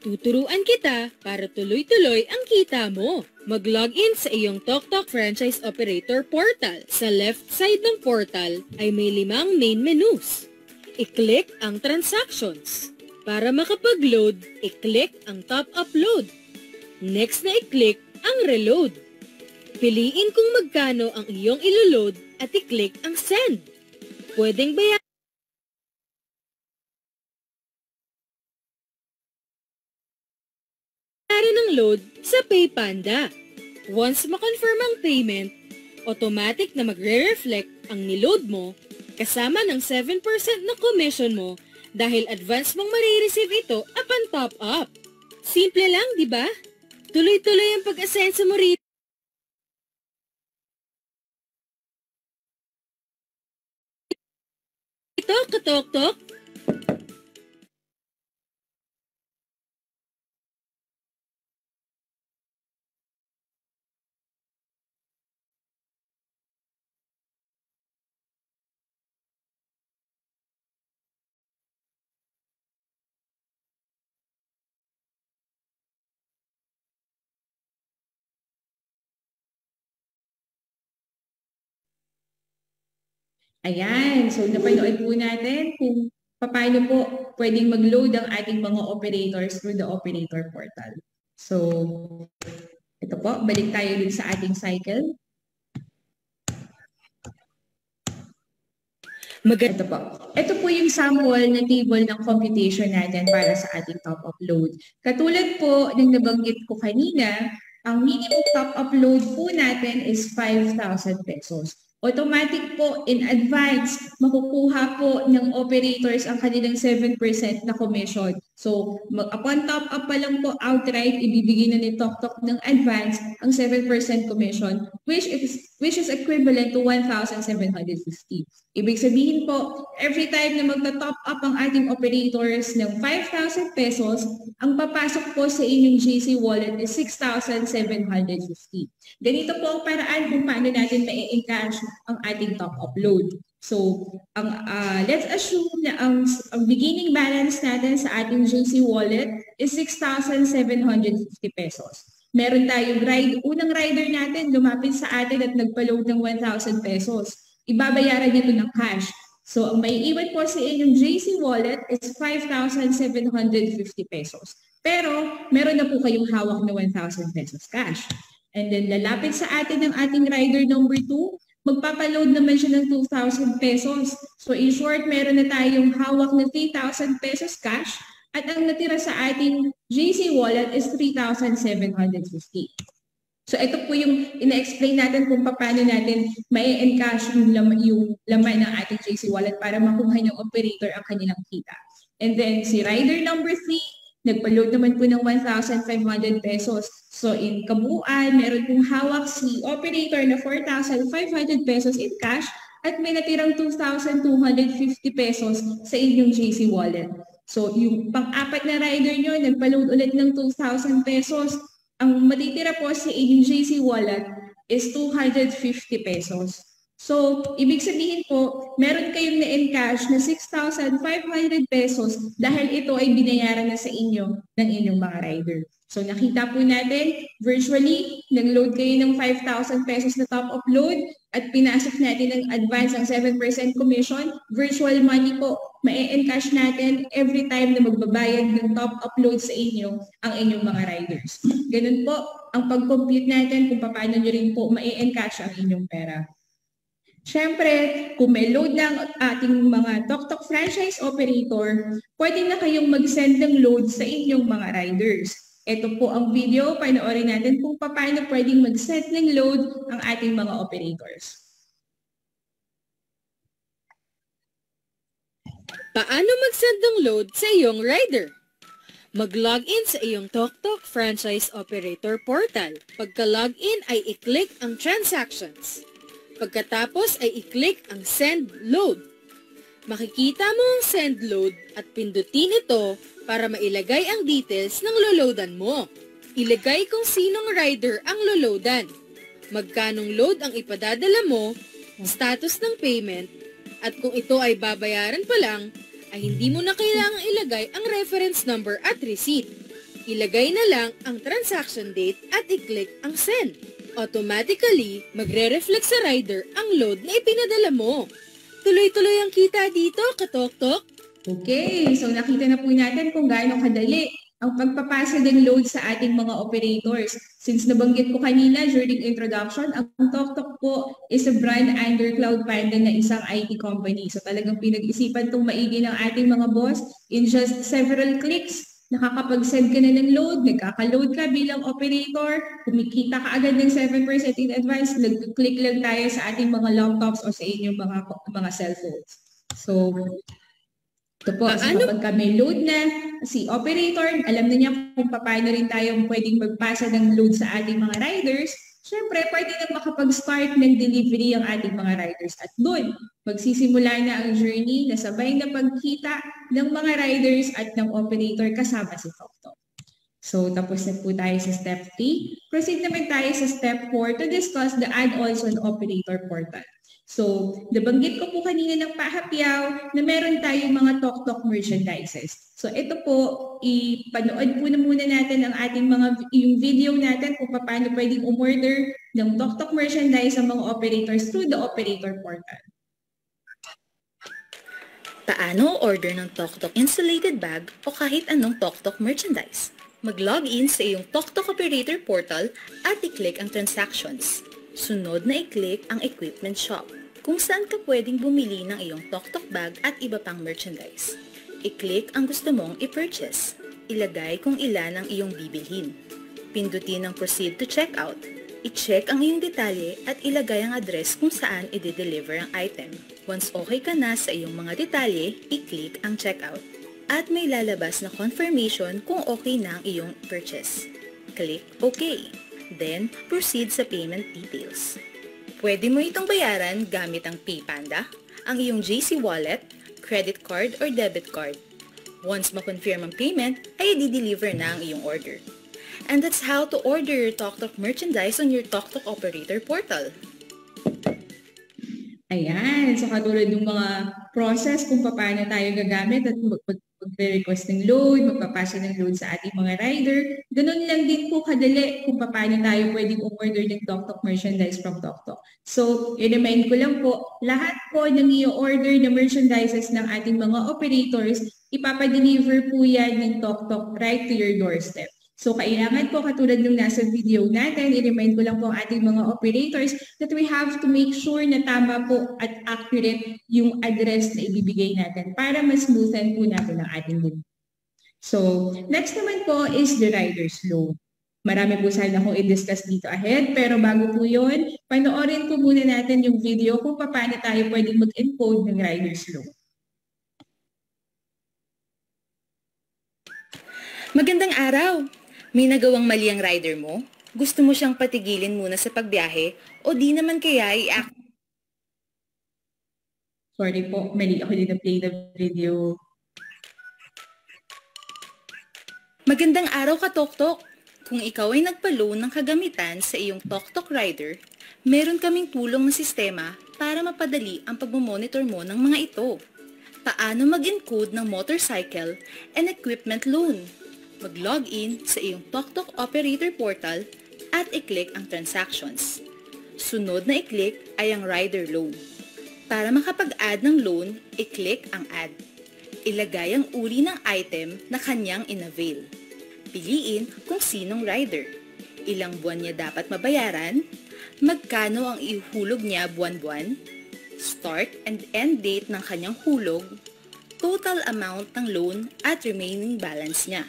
Tuturuan kita para tuloy-tuloy ang kita mo. Mag-login sa iyong Tok Franchise Operator Portal. Sa left side ng portal ay may 5 main menus. I-click ang Transactions. Para makapag-load, i-click ang Top Up Load. Next na i-click ang Reload. Piliin kung magkano ang iyong iloload at i-click ang Send. Pwedeng bayaran ng load sa PayPanda. Once makonfirm ang payment, automatic na magre-reflect ang niload mo kasama ng 7% na commission mo dahil advance mong marireceive ito upon top up. Simple lang, di ba? Tuloy-tuloy ang pag-asenso mo rito. Tok. Ayan, so napanood po natin kung paano po pwedeng mag-load ang ating mga operators through the operator portal. So, ito po, balik tayo din sa ating cycle. Ito po. Ito po yung sample na table ng computation natin para sa ating top upload. Katulad po ng nabanggit ko kanina, ang minimum top upload po natin is 5,000 pesos. Automatic po in advance, makukuha po ng operators ang kanilang 7% na commission. So, upon top up pa lang po outright, ibibigay na ni Tok ng advance ang 7% commission, which is equivalent to 1,750. Ibig sabihin po, every time na magta-top up ang ating operators ng 5,000 pesos, ang papasok po sa inyong GC wallet is 6,750. Ganito po ang paraan kung paano natin ma-encash ang ating top upload. So, let's assume na ang beginning balance natin sa ating GC wallet is 6,750 pesos. Meron tayong unang rider natin lumapit sa atin at nagpa-load ng 1,000 pesos. Ibabayaran niya ito ng cash. So, ang may iwan po sa inyong GC wallet is 5,750 pesos. Pero, meron na po kayong hawak na 1,000 pesos cash. And then, lalapit sa atin ng ating rider number 2, magpapaload naman siya ng 2,000 pesos. So, in short, meron na tayong hawak na 3,000 pesos cash at ang natira sa ating GC wallet is 3,750. So, ito po yung ina-explain natin kung paano natin ma-encash yung laman ng ating GC wallet para makuha ng operator ang kanilang kita. And then, si rider number 3, nagpa-load naman po ng 1,500 pesos. So in kabuuan, meron pong hawak si operator na 4,500 pesos in cash at may natirang 2,250 pesos sa inyong GC wallet. So yung pang-apat na rider nyo, nagpa-load ulit ng 2,000 pesos. Ang matitira po sa inyong GC wallet is 250 pesos. So, ibig sabihin po, meron kayong na-encash na 6,500 pesos dahil ito ay binayaran na sa inyo ng inyong mga rider. So, nakita po natin, virtually, nag-load kayo ng 5,000 pesos na top-up load at pinasok natin ng advance ang 7% commission. Virtual money po, ma-encash natin every time na magbabayad ng top-up load sa inyo ang inyong mga riders. Ganun po ang pag-compute natin kung paano nyo rin po ma-encash ang inyong pera. Siyempre, kung may load ng ating mga TokTok franchise operator, pwede na kayong mag-send ng load sa inyong mga riders. Ito po ang video, panoorin natin kung paano pwedeng mag-send ng load ang ating mga operators. Paano mag-send ng load sa iyong rider? Mag-login sa iyong TokTok Franchise Operator Portal. Pagka-login ay i-click ang Transactions. Pagkatapos ay i-click ang Send Load. Makikita mo ang Send Load at pindutin ito para mailagay ang details ng loloadan mo. Ilagay kung sinong rider ang loloadan, magkanong load ang ipadadala mo, status ng payment, at kung ito ay babayaran pa lang, ay hindi mo na kailangang ilagay ang reference number at receipt. Ilagay na lang ang transaction date at i-click ang Send. Automatically, magre-reflect sa rider ang load na ipinadala mo. Tuloy-tuloy ang kita dito, katok-tok. Okay, so nakita na po natin kung gaano kadali ang pagpapasa ng load sa ating mga operators. Since nabanggit ko kanina during introduction, ang TokTok po is a brand under Cloud Panda na isang IT company. So talagang pinag-isipan itong maigi ng ating mga boss. In just several clicks, nakakapag-send ka na ng load, nagkaka-load ka bilang operator, kumikita ka agad ng 7% in advance, nag-click lang tayo sa ating mga laptops o sa inyong mga cellphones. So, ito po, so kapag may load na, si operator, alam na niya kung paano rin tayo pwedeng magpasa ng load sa ating mga riders. Siyempre, pwede na makapag-start ng delivery ang ating mga riders. At doon, magsisimula na ang journey na sabay na pagkita ng mga riders at ng operator kasama si TokTok. So, tapos na po tayo sa step 3. Proceed naman tayo sa step 4 to discuss the add-ons on operator portal. So, nabanggit ko po kanina ng pahapyaw na meron tayong mga TokTok merchandises. So, ito po, ipanood po na muna natin ang ating yung video natin kung paano pwedeng umorder ng TokTok merchandise sa mga operators through the operator portal. Paano order ng TokTok insulated bag o kahit anong TokTok merchandise? Mag-login sa iyong TokTok operator portal at i-click ang transactions. Sunod na i-click ang equipment shop, kung saan ka pwedeng bumili ng iyong TokTok bag at iba pang merchandise. I-click ang gusto mong i-purchase. Ilagay kung ilan ang iyong bibilhin. Pindutin ang proceed to checkout. I-check ang iyong detalye at ilagay ang address kung saan i-deliver ang item. Once okay ka na sa iyong mga detalye, i-click ang checkout. At may lalabas na confirmation kung okay na ang iyong purchase. Click OK. Then, proceed sa payment details. Pwede mo itong bayaran gamit ang PayPanda, ang iyong JC Wallet, credit card or debit card. Once ma-confirm ang payment, ay i-deliver na ang iyong order. And that's how to order your TokTok merchandise on your TokTok operator portal. Ayan, so katulad ng mga process kung paano tayo gagamit at magre-request ng load, magpapasa ng load sa ating mga rider, ganun lang din po kadali kung paano tayo pwedeng umorder ng TokTok merchandise from TokTok. So, i-remind ko lang po, lahat po ng i-order na merchandises ng ating mga operators, ipapadeliver po yan ng TokTok right to your doorstep. So, kailangan po katulad ng nasa video natin, i-remind ko lang po ang ating mga operators that we have to make sure na tama po at accurate yung address na ibibigay natin para mas smoothen po natin ang ating delivery. So, next naman po is the rider's load. Marami po sana akong i-discuss dito ahead, pero bago po yun, panoorin po muna natin yung video kung paano tayo pwedeng mag-encode ng rider's load. Magandang araw! May nagawang mali ang rider mo? Gusto mo siyang patigilin muna sa pagbiyahe o di naman kaya i-act? Sorry po, mali ako din na-play the video. Magandang araw ka, TokTok! Kung ikaw ay nagpa-loan ng kagamitan sa iyong TokTok Rider, meron kaming tulong na sistema para mapadali ang pagmamonitor mo ng mga ito. Paano mag-encode ng motorcycle and equipment loan? Mag-log in sa iyong TokTok Operator Portal at i-click ang Transactions. Sunod na i-click ay ang Rider Loan. Para makapag-add ng loan, i-click ang Add. Ilagay ang uri ng item na kanyang in-avail. Piliin kung sinong rider. Ilang buwan niya dapat mabayaran, magkano ang ihuhulog niya buwan-buwan, start and end date ng kanyang hulog, total amount ng loan at remaining balance niya.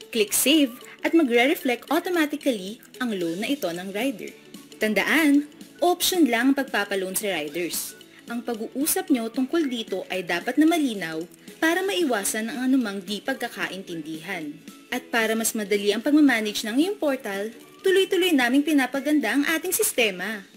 Click Save at magre-reflect automatically ang loan na ito ng rider. Tandaan, option lang ang pagpapaloan sa riders. Ang pag-uusap nyo tungkol dito ay dapat na malinaw para maiwasan ang anumang di pagkakaintindihan. At para mas madali ang pagmamanage ng iyong portal, tuloy-tuloy naming pinapaganda ang ating sistema.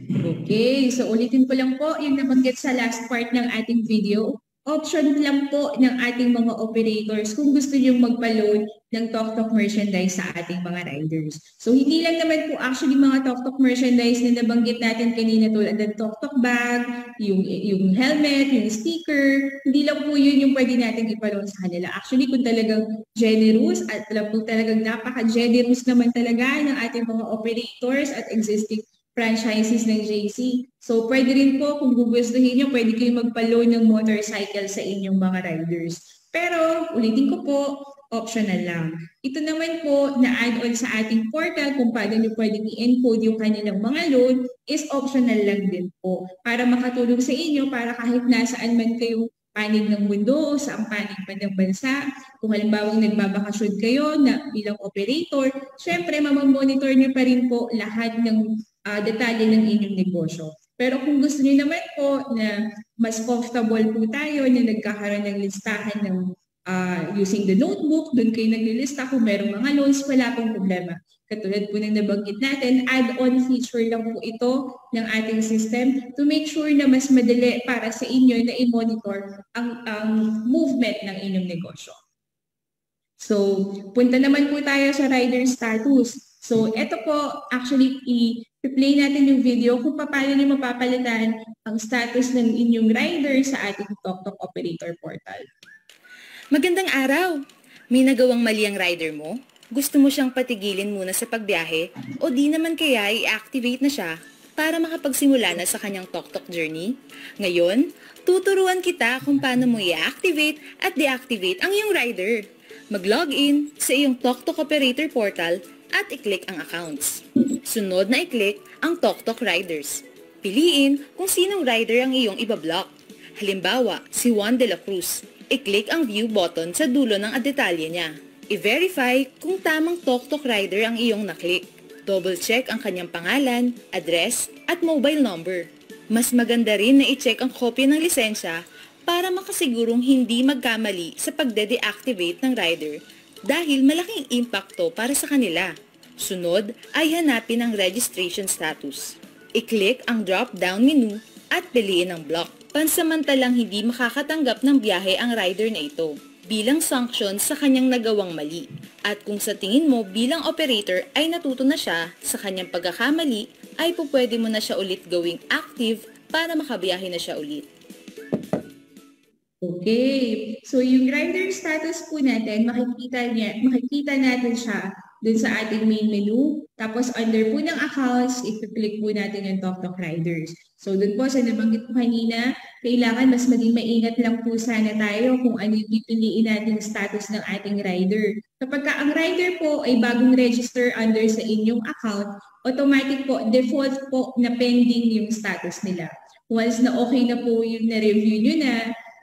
Okay, so ulitin ko lang po yung nabanggit sa last part ng ating video. Option lang po ng ating mga operators kung gusto nyo magpa-load ng TokTok merchandise sa ating mga riders. So hindi lang naman po actually mga TokTok merchandise na nabanggit natin kanina tulad ng TokTok bag, yung helmet, yung sticker, hindi lang po yun yung pwede natin ipa-load sa kanila. Actually kung talagang generous at alam po talagang napaka-generous naman talaga ng ating mga operators at existing franchises ng JC. So, pwede rin po, kung gugustuhin nyo, pwede kayo magpa-loan ng motorcycle sa inyong mga riders. Pero, ulitin ko po, optional lang. Ito naman po, na add-on sa ating portal, kung paano nyo pwedeng i-encode yung kanilang mga loan, is optional lang din po. Para makatulong sa inyo, para kahit nasaan man kayo panig ng mundo o sa panig pa ng bansa. Kung halimbawa nagbabakasyon kayo na bilang operator, syempre mamamonitor nyo pa rin po lahat ng detalye ng inyong negosyo. Pero kung gusto niyo naman po na mas comfortable po tayo na nagkakaroon ng listahan ng using the notebook, doon kayo naglilista kung merong mga loans, wala pong problema. Katulad po ng nabanggit natin, add-on feature lang po ito ng ating system to make sure na mas madali para sa inyo na i-monitor ang movement ng inyong negosyo. So, punta naman po tayo sa rider status. So, ito po, actually, i-play natin yung video kung paano nyo mapapalitan ang status ng inyong rider sa ating TokTok Operator Portal. Magandang araw! May nagawang mali ang rider mo? Gusto mo siyang patigilin muna sa pagbiyahe o di naman kaya i-activate na siya para makapagsimula na sa kanyang TokTok journey? Ngayon, tuturuan kita kung paano mo i-activate at deactivate ang iyong rider. Mag-login sa iyong TokTok Operator Portal at i-click ang accounts. Sunod na i-click ang TokTok Riders. Piliin kung sinong rider ang iyong ibablock. Halimbawa, si Juan de la Cruz. I-click ang view button sa dulo ng detalye niya. I-verify kung tamang TokTok rider ang iyong naklik. Double-check ang kanyang pangalan, address, at mobile number. Mas maganda rin na i-check ang kopya ng lisensya para makasigurong hindi magkamali sa pagde-deactivate ng rider dahil malaking impacto para sa kanila. Sunod ay hanapin ang registration status. I-click ang drop-down menu at piliin ang block. Pansamantalang hindi makakatanggap ng biyahe ang rider na ito bilang sanction sa kanyang nagawang mali. At kung sa tingin mo bilang operator ay natuto na siya sa kanyang pagkakamali, ay pupwede mo na siya ulit gawing active para makabiyahe na siya ulit. Okay, so yung rider status po natin, makikita natin siya dun sa ating main menu. Tapos under po ng accounts, i-click po natin yung TokTok Riders. So dun po sa nabanggit po kanina, kailangan mas maging maingat lang po sana tayo kung ano yung pipiliin natin status ng ating rider. Kapag ang rider po ay bagong register under sa inyong account, automatic po, default po na pending yung status nila. Once na okay na po yung na-review nyo na,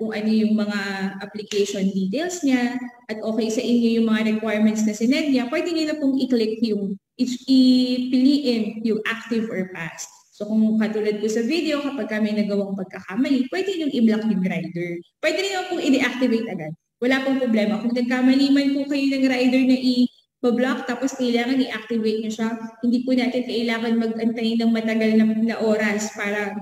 kung ano yung mga application details niya at okay sa inyo yung mga requirements na sinend niya, pwede niyo na pong i-click yung, ipiliin yung active or past. So kung katulad po sa video, kapag kami nagawang pagkakamali, pwede nyo i-block yung rider. Pwede niyo pong i-deactivate agad. Wala pong problema. Kung nagkamali man po kayo ng rider na i-block tapos kailangan i-activate nyo siya, hindi po natin kailangan mag-antay ng matagal na oras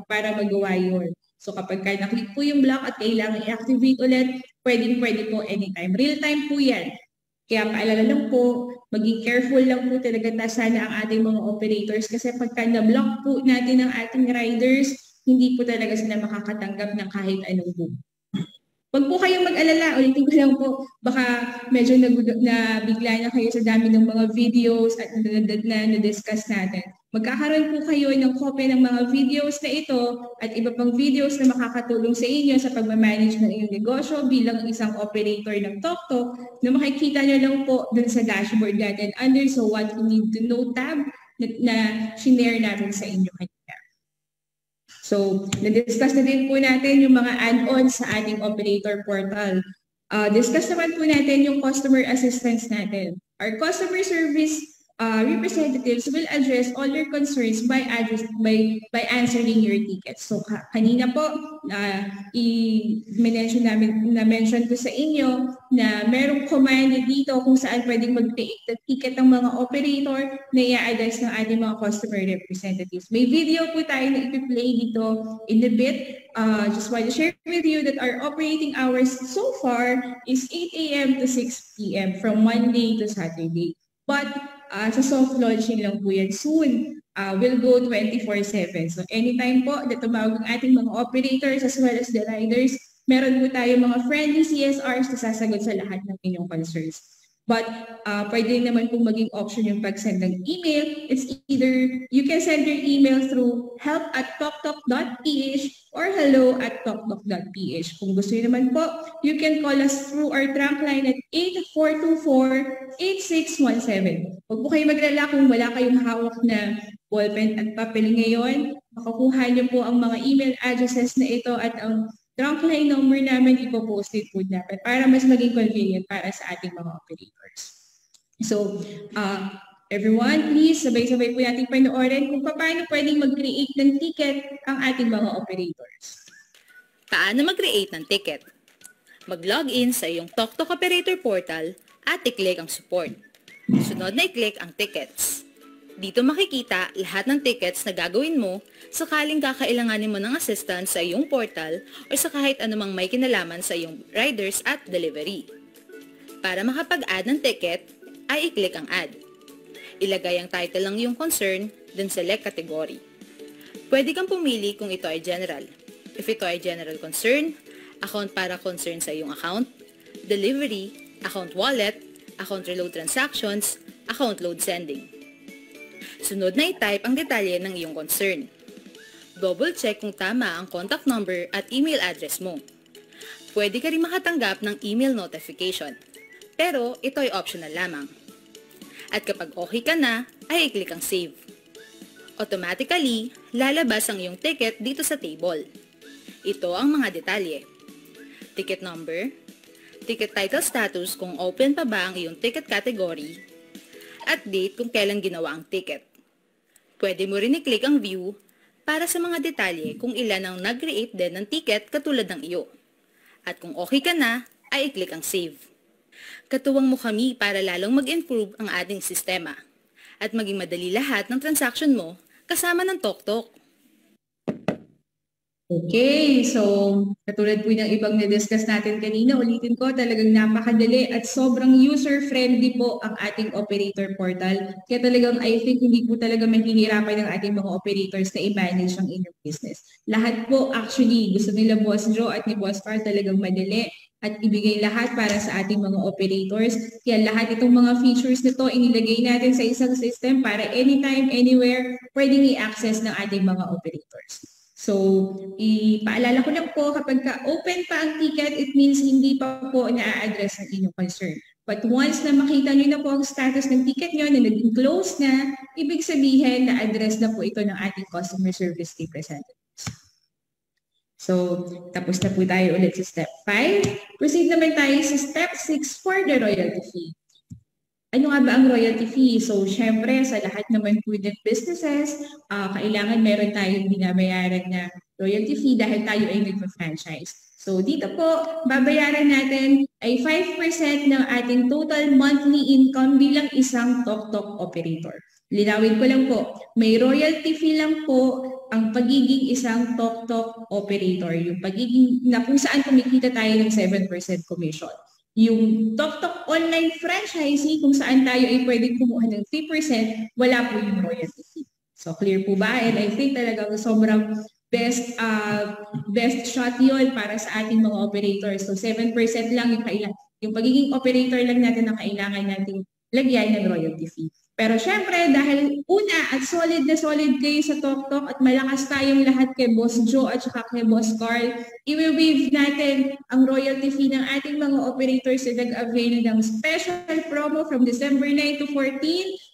para magawa yun. So kapag na-click po yung block at kailangan i-activate ulit, pwede po anytime. Real time po yan. Kaya paalala lang po, maging careful lang po talaga sana ang ating mga operators kasi pagka na-block po natin ang ating riders, hindi po talaga sila makakatanggap ng kahit anong book. Huwag po kayong mag-alala, ulitin ko lang po, baka medyo nabigla na kayo sa dami ng mga videos at na-discuss natin. Magkakaroon po kayo ng kopya ng mga videos na ito at iba pang videos na makakatulong sa inyo sa pagmamanage ng inyong negosyo bilang isang operator ng TokTok na makikita nyo lang po dun sa dashboard natin under So What You Need to Know tab na shinare natin sa inyo kanina. So, na-discuss na din po natin yung mga add-ons sa ating operator portal. Discuss naman po natin yung customer assistance natin. Our customer service representatives will address all your concerns by answering your tickets. So, kanina po, na-mention ko sa inyo na merong command dito kung saan pwedeng mag-create the ticket ng mga operator na i-address ng ating mga customer representatives. May video po tayo na ipi-play dito in a bit. Just want to share with you that our operating hours so far is 8 a.m. to 6 p.m. from Monday to Saturday. But sa soft launching lang po yan soon. We'll go 24/7. So anytime po na tumawag ang ating mga operators as well as the riders, meron po tayo mga friendly CSRs na sasagot sa lahat ng inyong concerns. But pwede naman pong maging option yung pag-send ng email. It's either you can send your email through help@toktok.ph or hello@toktok.ph. Kung gusto niyo naman po, you can call us through our trunk line at 8424-8617. Huwag po kayo maglala kung wala kayong hawak na ballpen at papel ngayon. Makakuha niyo po ang mga email addresses na ito at ang trunk line number namin ipoposted po namin para mas maging convenient para sa ating mga operators. So, everyone, please sabay-sabay po natin panoorin kung paano pwedeng mag-create ng ticket ang ating mga operators. Paano mag-create ng ticket? Mag-login sa iyong TokTok Operator Portal at i-click ang support. Sunod na i-click ang tickets. Dito makikita lahat ng tickets na gagawin mo sakaling kakailanganin mo ng assistance sa iyong portal o sa kahit anumang may kinalaman sa iyong riders at delivery. Para makapag-add ng ticket, ay i-click ang add. Ilagay ang title ng iyong concern, then select category. Pwede kang pumili kung ito ay general. If ito ay general concern, account para concern sa iyong account, delivery, account wallet, account reload transactions, account load sending. Sunod na i-type ang detalye ng iyong concern. Double check kung tama ang contact number at email address mo. Pwede ka rin makatanggap ng email notification, pero ito ay optional lamang. At kapag okay ka na, ay i-click ang save. Automatically, lalabas ang iyong ticket dito sa table. Ito ang mga detalye. Ticket number, ticket title status kung open pa ba ang iyong ticket category, at date kung kailan ginawa ang ticket. Pwede mo rin i-click ang view para sa mga detalye kung ilan ang nag-create din ng ticket katulad ng iyo. At kung okay ka na, ay i-click ang save. Katuwang mo kami para lalong mag-improve ang ating sistema at maging madali lahat ng transaction mo kasama ng TokTok. Okay, so katulad po ng ibang na-discuss natin kanina, ulitin ko, talagang napakadali at sobrang user-friendly po ang ating operator portal. Kaya talagang I think hindi po talaga mahihirapan ng ating mga operators na i-manage ang inyong business. Lahat po actually gusto nila Boss Joe at ni Boss Carl talagang madali at ibigay lahat para sa ating mga operators. Kaya lahat itong mga features nito inilagay natin sa isang system para anytime, anywhere, pwedeng i-access ng ating mga operators. So, ipaalala ko lang po, kapag open pa ang ticket, it means hindi pa po na-address ang inyong concern. But once na makita nyo na po ang status ng ticket nyo na naging close na, ibig sabihin na address na po ito ng ating customer service representatives. So, tapos na po tayo ulit sa step 5. Proceed naman tayo sa step 6 for the royalty fee. Ano nga ba ang royalty fee? So, syempre, sa lahat naman po ng businesses, kailangan meron tayong binabayaran na royalty fee dahil tayo ay nagpa-franchise. So, dito po, babayaran natin ay 5% ng ating total monthly income bilang isang TokTok operator. Linawin ko lang po, may royalty fee lang po ang pagiging isang TokTok operator. Yung pagiging, na kung saan kumikita tayo ng 7% commission. Yung TokTok online franchisee, kung saan tayo ay pwedeng kumuha ng 3%, wala po yung royalty fee. So clear po ba? And I think talagang sobrang best shot yun para sa ating mga operators. So 7% lang yung pagiging operator lang natin na kailangan nating lagyan ng royalty fee. Pero syempre, dahil una at solid na solid kayo sa TokTok at malakas tayong lahat kay Boss Joe at saka kay Boss Carl, i-waive natin ang royalty fee ng ating mga operators na nag-avail ng special promo from December 9 to 14.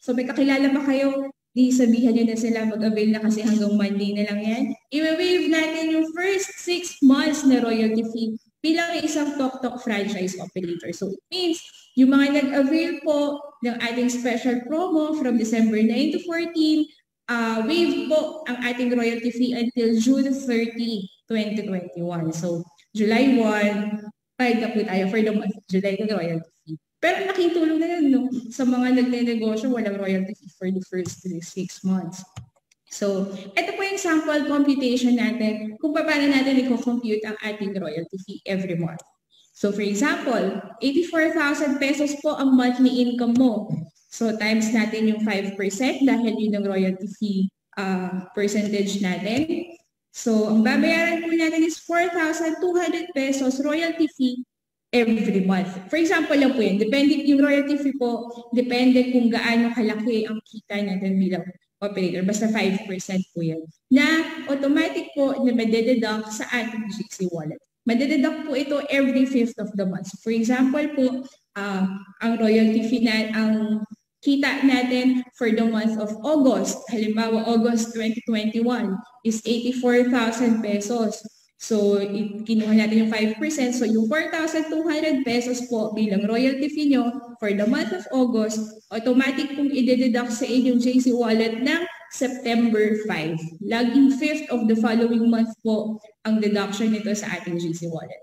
So may kakilala ba kayo? Di sabihan nyo na sila mag-avail na kasi hanggang Monday na lang yan. I-waive natin yung first 6 months na royalty fee bilang isang TokTok franchise operator. So it means yung mga nag-avail po ng ating special promo from December 9 to 14, waive po ang ating royalty fee until June 30, 2021. So July 1, bayad na po tayo for the month of July ng royalty fee. Pero laking tulong na yun, no? Sa mga nagne-negosyo, walang royalty fee for the first 6 months. So, ito po yung sample computation natin kung paano natin i-compute ang ating royalty fee every month. So, for example, 84,000 pesos po ang monthly income mo. So, times natin yung 5% dahil yun ang royalty fee percentage natin. So, ang babayaran po natin is 4,200 pesos royalty fee every month. For example lang po yun, depende yung royalty fee po, depende kung gaano kalaki ang kita natin bilang operator. Basta 5% po yan. Na automatic po na madededuct sa ating GC wallet. Madededuct po ito every 5th of the month. So for example po, ang royalty fee na, ang kita natin for the month of August, halimbawa August 2021 is 84,000 pesos. So, kinuha natin yung 5%. So, yung 4,200 pesos po bilang royalty fee nyo for the month of August, automatic pong i-deduct sa inyong JC wallet ng September 5. Laging 5th of the following month po ang deduction nito sa ating JC wallet.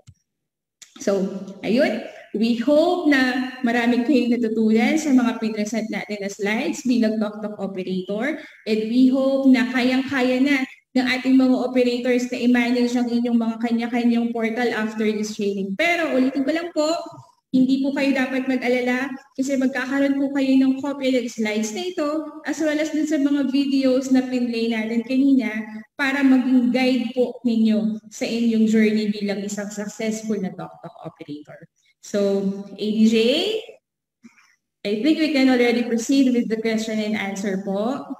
So, ayun. We hope na marami kayong natutunan sa mga pinresent natin na slides bilang TokTok operator. And we hope na kayang-kaya na ng ating mga operators na i-manage ang inyong mga kanya-kanyang portal after this training. Pero ulitin ko lang po, hindi po kayo dapat mag-alala kasi magkakaroon po kayo ng copy ng slides na ito as well as dun sa mga videos na pinlay natin kanina para maging guide po ninyo sa inyong journey bilang isang successful na TokTok operator. So, ADJ, I think we can already proceed with the question and answer po.